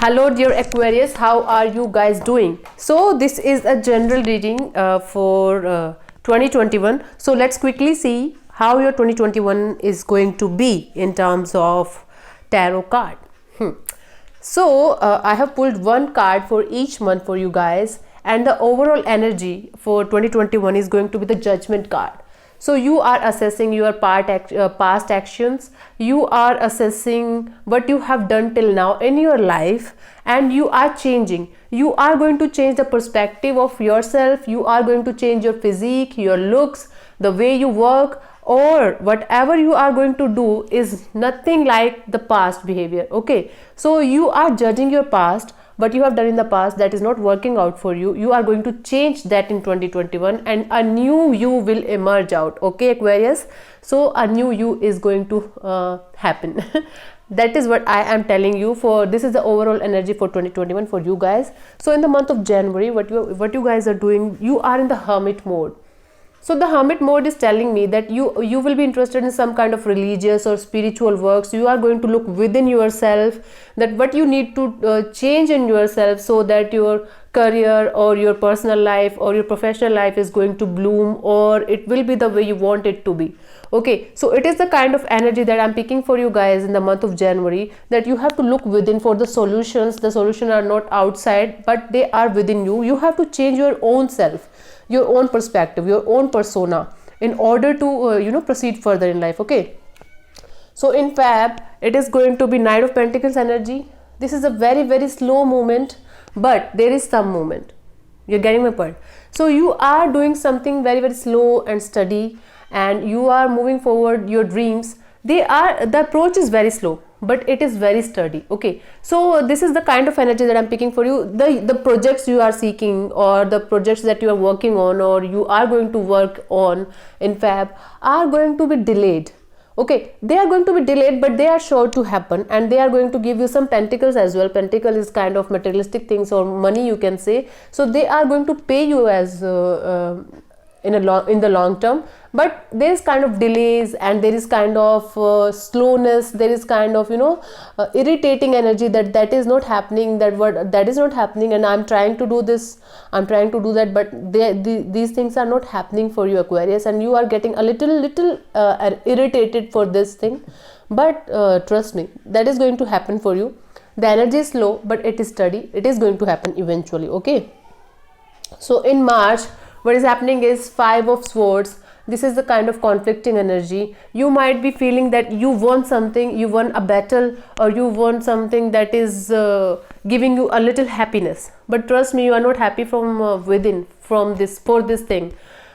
Hello dear Aquarius, how are you guys doing? So this is a general reading for 2021. So let's quickly see how your 2021 is going to be in terms of tarot card. So I have pulled one card for each month for you guys, and the overall energy for 2021 is going to be the Judgment card. So you are assessing your past actions, you are assessing what you have done till now in your life, and you are changing. You are going to change the perspective of yourself, you are going to change your physique, your looks, the way you work, or whatever you are going to do is nothing like the past behavior. Okay, so you are judging your past, what you have done in the past that is not working out for you. You are going to change that in 2021, and a new you will emerge out. Okay, Aquarius, so a new you is going to happen. That is what I am telling you. For this is the overall energy for 2021 for you guys. So in the month of January, what you guys are doing, you are in the hermit mode. So the hermit mode is telling me that you will be interested in some kind of religious or spiritual works. You are going to look within yourself, that what you need to change in yourself, so that your career or your personal life or your professional life is going to bloom, or it will be the way you want it to be. Okay, so it is the kind of energy that I'm picking for you guys in the month of January, that you have to look within for the solutions. The solutions are not outside, but they are within you. You have to change your own self, your own perspective, your own persona, in order to proceed further in life. Okay, so in Feb it is going to be Knight of Pentacles energy. This is a very slow movement, but there is some movement. You're getting my point? So you are doing something very slow and steady, and you are moving forward your dreams. The approach is very slow, but it is very sturdy. Okay, so this is the kind of energy that I'm picking for you. The projects you are seeking, or the projects that you are working on, or you are going to work on in Feb, are going to be delayed. Okay, they are going to be delayed, but they are sure to happen, and they are going to give you some pentacles as well. Pentacle is kind of materialistic things, or money, you can say. So they are going to pay you as in the long term, but there is kind of delays, and there is kind of slowness. There is kind of irritating energy that is not happening, that is not happening, and I'm trying to do this, I'm trying to do that, but these things are not happening for you, Aquarius, and you are getting a little irritated for this thing. But trust me, that is going to happen for you. The energy is slow, but it is steady. It is going to happen eventually. Okay, so in March, what is happening is Five of Swords. This is the kind of conflicting energy. You might be feeling that you want something, you won a battle, or you want something that is giving you a little happiness, but trust me, you are not happy from within, for this thing,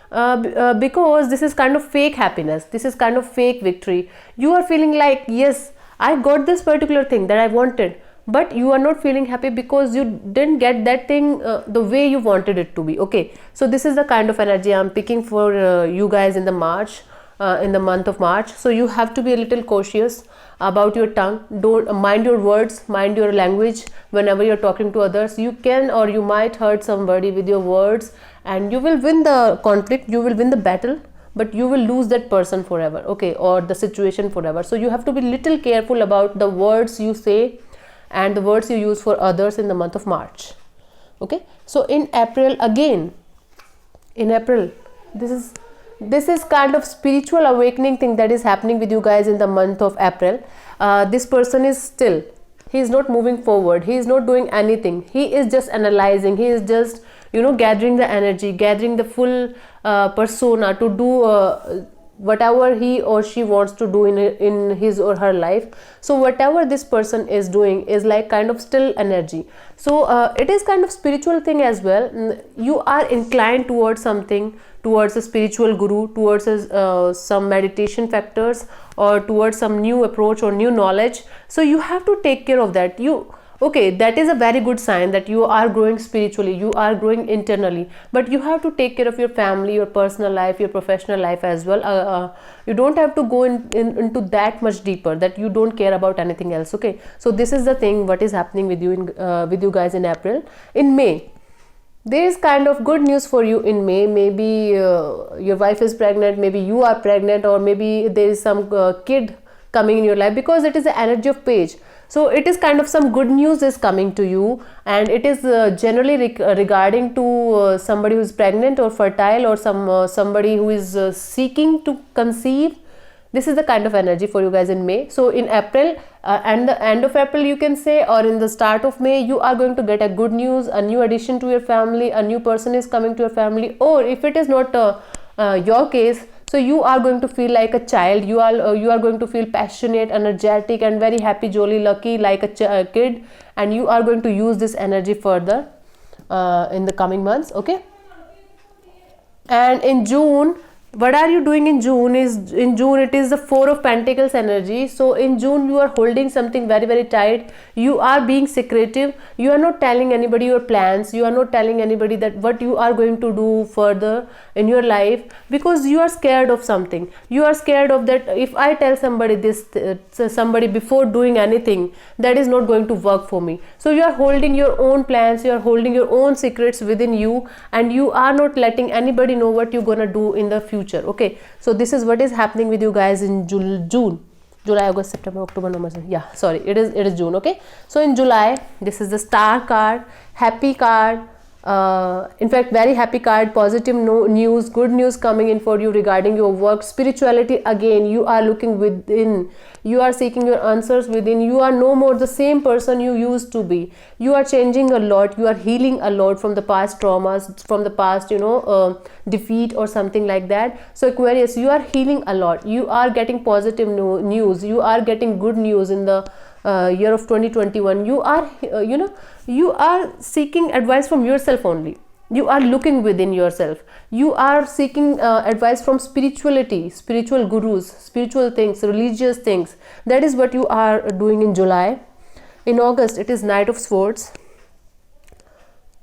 because this is kind of fake happiness, this is kind of fake victory. You are feeling like, yes, I got this particular thing that I wanted, but you are not feeling happy because you didn't get that thing the way you wanted it to be. Okay, so this is the kind of energy I'm picking for you guys in the month of March. So you have to be a little cautious about your tongue. Don't mind your words, mind your language. Whenever you're talking to others, you can, or you might hurt somebody with your words, and you will win the conflict, you will win the battle, but you will lose that person forever. Okay, or the situation forever. So you have to be little careful about the words you say and the words you use for others in the month of March. Okay, so in April, again, in April, this is kind of spiritual awakening thing that is happening with you guys in the month of April. This person is still, he is not moving forward, he is not doing anything, he is just analyzing, he is just gathering the energy, gathering the full persona to do whatever he or she wants to do in his or her life. So whatever this person is doing is like kind of still energy. So it is kind of spiritual thing as well. You are inclined towards something, towards a spiritual guru, towards some meditation factors, or towards some new approach or new knowledge. So you have to take care of that. Okay, that is a very good sign that you are growing spiritually, you are growing internally, but you have to take care of your family, your personal life, your professional life as well. You don't have to go into that much deeper, that you don't care about anything else. Okay, so this is the thing what is happening with you with you guys in April. In May, there is kind of good news for you in May. Maybe your wife is pregnant, maybe you are pregnant, or maybe there is some kid coming in your life, because it is the energy of page. So it is kind of some good news is coming to you, and it is generally regarding to somebody who is pregnant or fertile, or somebody who is seeking to conceive. This is the kind of energy for you guys in May. So in April and the end of April, you can say, or in the start of May, you are going to get a good news, a new addition to your family, a new person is coming to your family. Or if it is not your case, so you are going to feel like a child. You are going to feel passionate, energetic, and very happy, jolly, lucky, like a kid, and you are going to use this energy further in the coming months. Okay. And in June, what are you doing in June? In June it is the Four of Pentacles energy. So in June you are holding something very, very tight. You are being secretive. You are not telling anybody your plans. You are not telling anybody that what you are going to do further in your life, because you are scared of something. You are scared of that if I tell somebody this, somebody before doing anything, that is not going to work for me. So you are holding your own plans. You are holding your own secrets within you, and you are not letting anybody know what you're gonna do in the future. Okay, so this is what is happening with you guys in June, July, August, September, October, November. Yeah, sorry, it is June. Okay, so in July, this is the Star card, happy card. In fact, very happy card, positive news, good news coming in for you regarding your work, spirituality. Again, you are looking within, you are seeking your answers within. You are no more the same person you used to be. You are changing a lot. You are healing a lot from the past traumas, from the past, defeat or something like that. So Aquarius, you are healing a lot. You are getting positive news. You are getting good news in the year of 2021. You are you are seeking advice from yourself only. You are looking within yourself. You are seeking advice from spirituality, spiritual gurus, spiritual things, religious things. That is what you are doing in July. In August, it is Knight of Swords.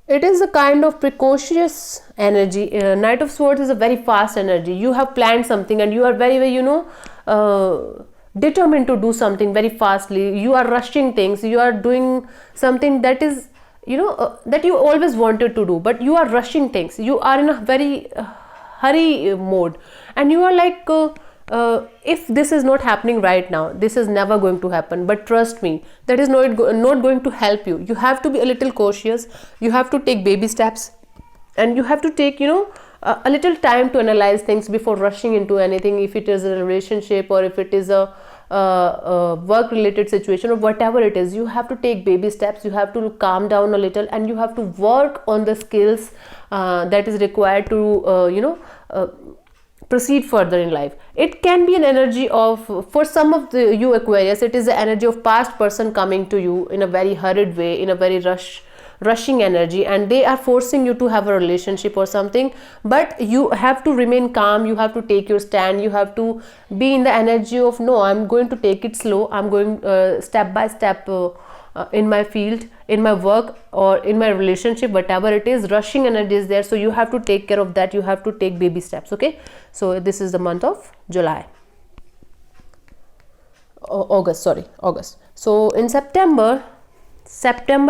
It is a kind of precocious energy. Knight of Swords is a very fast energy. You have planned something and you are very, very, determined to do something very fastly. You are rushing things. You are doing something that is, that you always wanted to do, but you are rushing things. You are in a very hurry mode, and you are like, if this is not happening right now, this is never going to happen. But trust me, that is not going to help you. You have to be a little cautious. You have to take baby steps, and you have to take, a little time to analyze things before rushing into anything. If it is a relationship, or if it is a work related situation, or whatever it is, you have to take baby steps. You have to calm down a little, and you have to work on the skills that is required to proceed further in life. It can be an energy of, for some of you Aquarius, it is the energy of past person coming to you in a very hurried way, in a very rushing energy, and they are forcing you to have a relationship or something. But you have to remain calm. You have to take your stand. You have to be in the energy of, no, I'm going to take it slow. I'm going step by step in my field, in my work, or in my relationship, whatever it is. Rushing energy is there, so you have to take care of that. You have to take baby steps. Okay, so this is the month of July. August. So in September,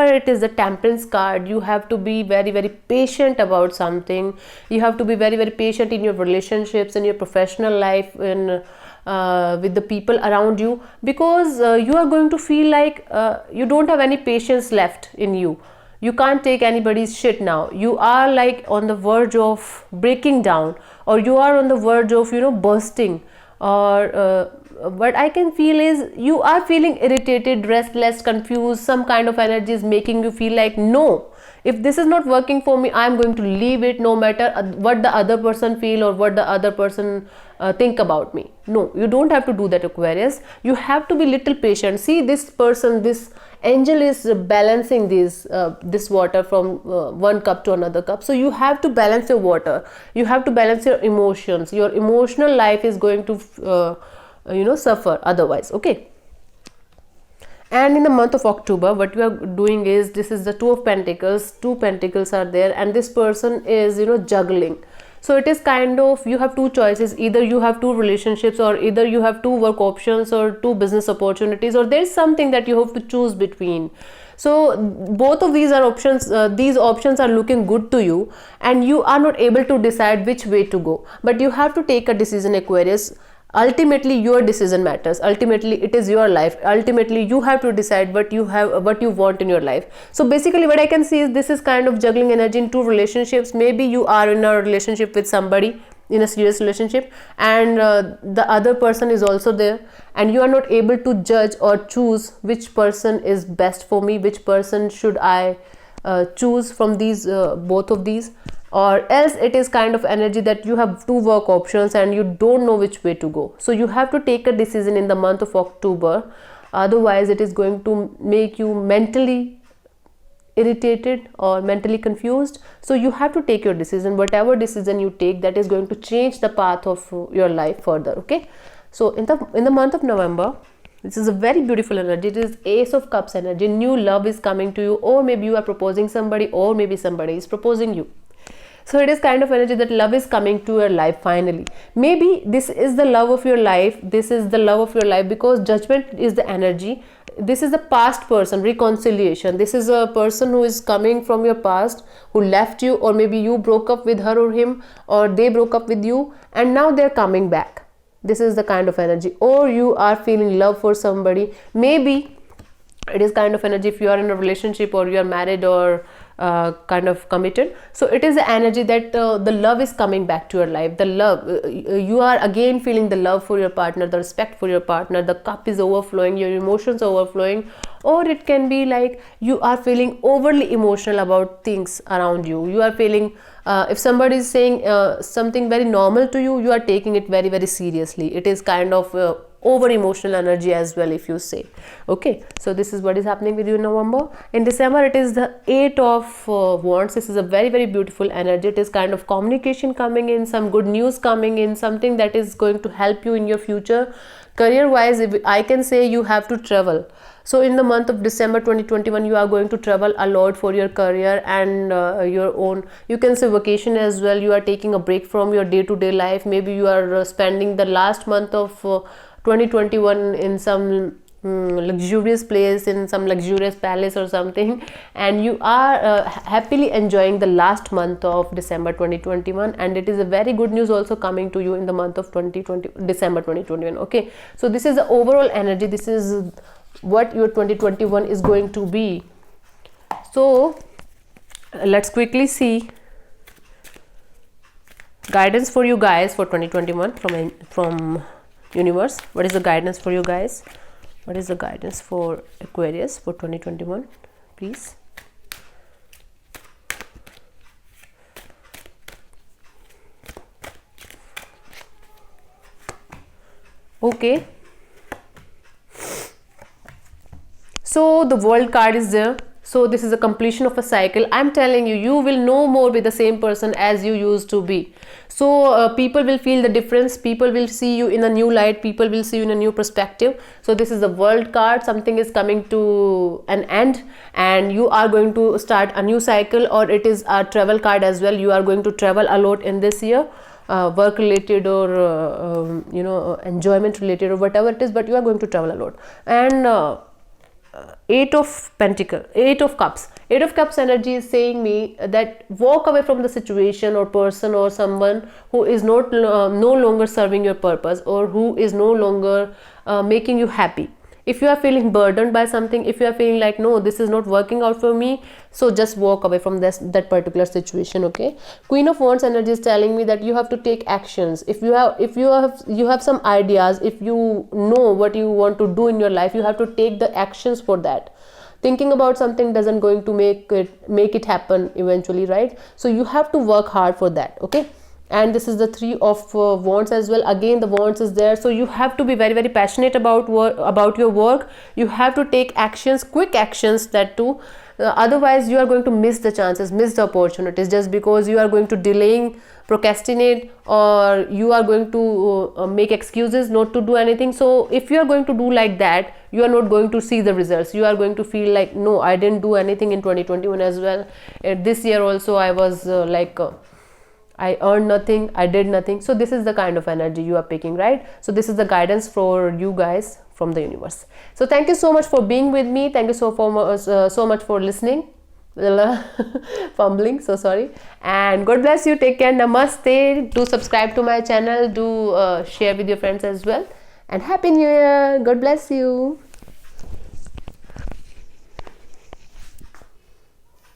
it is the Temperance card. You have to be very, very patient about something. You have to be very, very patient in your relationships, in your professional life, in with the people around you, because you are going to feel like you don't have any patience left in you. You can't take anybody's shit now. You are like on the verge of breaking down, or you are on the verge of bursting, or what I can feel is you are feeling irritated, restless, confused. Some kind of energy is making you feel like, no, if this is not working for me, I'm going to leave it, no matter what the other person feel or what the other person think about me. No, you don't have to do that, Aquarius. You have to be little patient. See, this person, this angel is balancing this water from one cup to another cup. So you have to balance your water. You have to balance your emotions. Your emotional life is going to suffer otherwise. Okay. And in the month of October, what we are doing is, this is the Two of Pentacles. Two Pentacles are there, and this person is juggling. So it is kind of, you have two choices. Either you have two relationships, or either you have two work options, or two business opportunities, or there is something that you have to choose between. So both of these are options. These options are looking good to you, and you are not able to decide which way to go. But you have to take a decision, Aquarius. ultimately your decision matters. Ultimately it is your life. Ultimately you have to decide what you want in your life. So basically what I can see is this is kind of juggling energy in two relationships. Maybe you are in a relationship with somebody, in a serious relationship, and the other person is also there, and you are not able to judge or choose which person is best for me, which person should I choose from these both of these. Or else it is kind of energy that you have two work options and you don't know which way to go. So you have to take a decision in the month of October, otherwise it is going to make you mentally irritated or mentally confused. So you have to take your decision. Whatever decision you take, that is going to change the path of your life further. Okay, so in the month of November, this is a very beautiful energy. It is Ace of Cups energy. New love is coming to you, or maybe you are proposing somebody, or maybe somebody is proposing you. So it is kind of energy that love is coming to your life finally. Maybe this is the love of your life. This is the love of your life because Judgment is the energy. This is the past person, reconciliation. This is a person who is coming from your past, who left you, or maybe you broke up with her or him, or they broke up with you, and now they're coming back. This is the kind of energy. Or you are feeling love for somebody. Maybe it is kind of energy if you are in a relationship, or you are married, or kind of committed. So it is the energy that the love is coming back to your life. The love, you are again feeling the love for your partner, the respect for your partner. The cup is overflowing, your emotions are overflowing. Or it can be like you are feeling overly emotional about things around you. You are feeling if somebody is saying something very normal to you, you are taking it very, very seriously. It is kind of over emotional energy as well, if you say. Okay, so this is what is happening with you in November. In December, it is the 8 of Wands. This is a very, very beautiful energy. It is kind of communication coming in, some good news coming in, something that is going to help you in your future. Career wise, I can say you have to travel. So in the month of December 2021, you are going to travel a lot for your career and your own, you can say, vacation as well. You are taking a break from your day-to-day life. Maybe you are spending the last month of 2021 in some luxurious place, in some luxurious palace or something, and you are happily enjoying the last month of December 2021. And it is a very good news also coming to you in the month of December 2021. Okay, so this is the overall energy. This is what your 2021 is going to be. So let's quickly see guidance for you guys for 2021 from universe. What is the guidance for you guys? What is the guidance for Aquarius for 2021, please? Okay, so the World card is there. So this is a completion of a cycle. I'm telling you, you will no more be the same person as you used to be. So people will feel the difference. People will see you in a new light. People will see you in a new perspective. So this is the World card. Something is coming to an end and you are going to start a new cycle. Or it is a travel card as well. You are going to travel a lot in this year. Work related or enjoyment related or whatever it is, but you are going to travel a lot. And 8 of Pentacles, 8 of Cups. 8 of Cups energy is saying me that walk away from the situation or person or someone who is not no longer serving your purpose, or who is no longer making you happy. If you are feeling burdened by something, if you are feeling like, no, this is not working out for me, so just walk away from that particular situation. Okay, Queen of Wands energy is telling me that you have to take actions. If you have some ideas, if you know what you want to do in your life, you have to take the actions for that. Thinking about something doesn't going to make it happen eventually, right? So you have to work hard for that. Okay, and this is the 3 of Wands as well. Again, the Wands is there. So you have to be very, very passionate about your work. You have to take actions, quick actions, that too. Otherwise you are going to miss the chances, miss the opportunities, just because you are going to delaying, procrastinate, or you are going to make excuses not to do anything. So if you are going to do like that, you are not going to see the results. You are going to feel like, no, I didn't do anything in 2021 as well. This year also I was I earned nothing, I did nothing. So this is the kind of energy you are picking, right? So this is the guidance for you guys from the universe. So thank you so much for being with me. Thank you so much for listening. fumbling, so sorry. And God bless you, take care, namaste. Do subscribe to my channel, do share with your friends as well, and happy new year. God bless you.